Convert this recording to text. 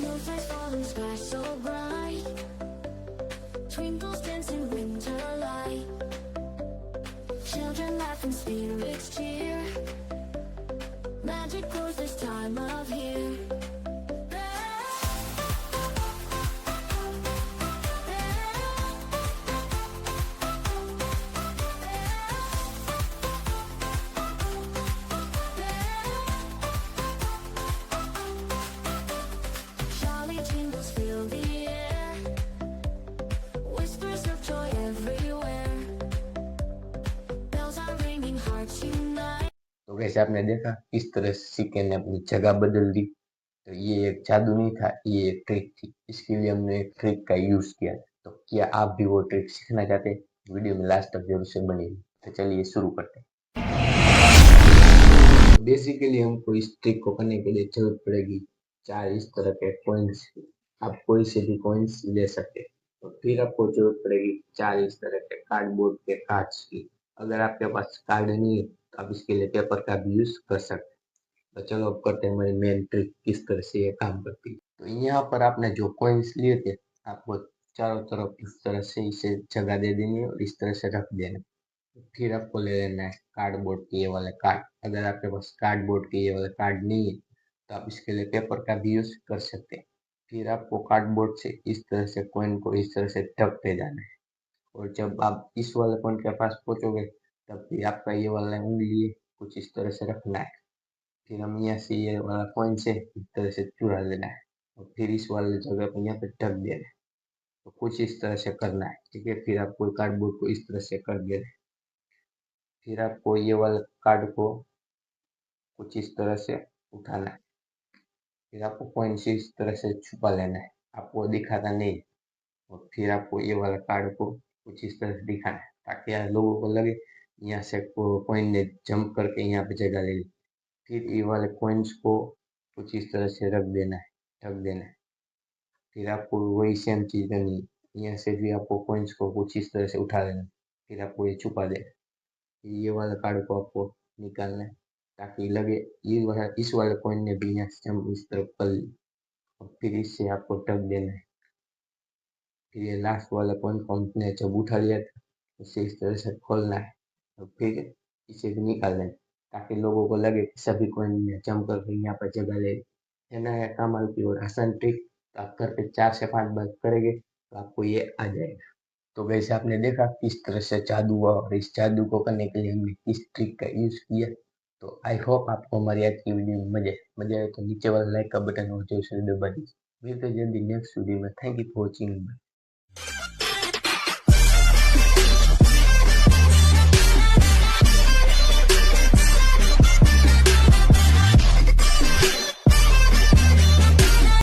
Snowflakes falling, sky so bright. Twinkles dance in winter light. Children laugh and spirits cheer. Magic grows this time of year. Jolly jingles fill the air. Whispers of joy everywhere. Bells are ringing, hearts unite. तो कैसे आपने देखा किस तरह सिक्के ने अपनी जगह बदल दी। तो ये एक जादू नहीं था, ये एक ट्रिक थी। इसके लिए हमने एक ट्रिक का यूज किया। तो क्या आप भी वो ट्रिक सीखना चाहते हैं? वीडियो में लास्ट तक जरूर से बने। तो चलिए शुरू करते हैं। बेसिकली हमको इस ट्रिक को करने के लिए जरूरत पड़ेगी 4 इस तरह के कॉइन्स की। आप कोई से भी कॉइन्स ले सकते हैं। तो फिर आपको जरूरत पड़ेगी 4 इस तरह के कार्डबोर्ड के कार्ड्स की। अगर आपके पास कार्ड नहीं है तो आप इसके लिए पेपर का भी यूज कर सकते हैं। तो चलो अब करते हैं हमारी मेन ट्रिक किस तरह से ये काम करती है। तो यहाँ पर आपने जो कॉइन्स लिए थे आपको चारों तरफ इस तरह से इसे जगह दे देनी है और इस तरह से रख देना है। फिर आपको ले लेना है कार्डबोर्ड के ये वाले कार्ड। अगर आपके पास कार्डबोर्ड के ये वाले कार्ड नहीं है तो आप इसके लिए पेपर का भी यूज कर सकते हैं। फिर आपको कार्डबोर्ड से इस तरह से कॉइन को इस तरह से ढकते जाना है और जब आप इस वाले कॉइन के पास पहुंचोगे तब भी आपका ये वाला उंगली कुछ इस तरह से रखना है। फिर हम यहाँ से ये वाला कॉइन से इस तरह से चुरा लेना है और फिर इस वाले जगह पर यहाँ पे ढक देना है। तो कुछ इस तरह से करना है, ठीक है। फिर आपको कार्डबोर्ड को इस तरह से कर देना है। फिर आपको ये वाले कार्ड को कुछ इस तरह से उठाना है। फिर आपको कॉइन से इस तरह से छुपा लेना है, आपको दिखाना नहीं। और फिर आपको ये वाला कार्ड को कुछ इस तरह से दिखाना है ताकि यार लोगों को लगे यहाँ से कॉइन ने जंप करके यहाँ पे जगह ले ली। फिर ये वाले कॉइन्स को कुछ इस तरह से रख देना है, ढक देना है। फिर आपको वही सेम चीज करनी है। यहाँ से भी आपको कॉइन्स को कुछ इस तरह से उठा लेना है। फिर आपको ये छुपा देना है। ये वाला कार्ड को आपको निकालना है ताकि लगे ये वाला इस वाले कॉइन ने भी यहाँ से जंप इस तरफ कर ली। और फिर इससे आपको ढक देना है। फिर ये लास्ट वाला कॉइन को हमने जब उठा लिया था इसे इस तरह से खोलना है और फिर इसे भी निकाल लेना है ताकि लोगों को लगे कि सभी कॉइन ने जंप करके यहाँ पर जगह ले ली। है ना, है कमाल की और आसान ट्रिक। तो आप घर पे 4 से 5 बार करेंगे तो आपको ये आ जाएगा। तो वैसे आपने देखा किस तरह से जादू हुआ और इस जादू को करने के लिए हमने किस ट्रिक का यूज किया। तो आई होप आपको हमारी आज की वीडियो में मजा आए। तो नीचे वाला लाइक का बटन और जोर से दबा दीजिए। मिलते हैं जल्दी नेक्स्ट वीडियो में। Thank you for watching.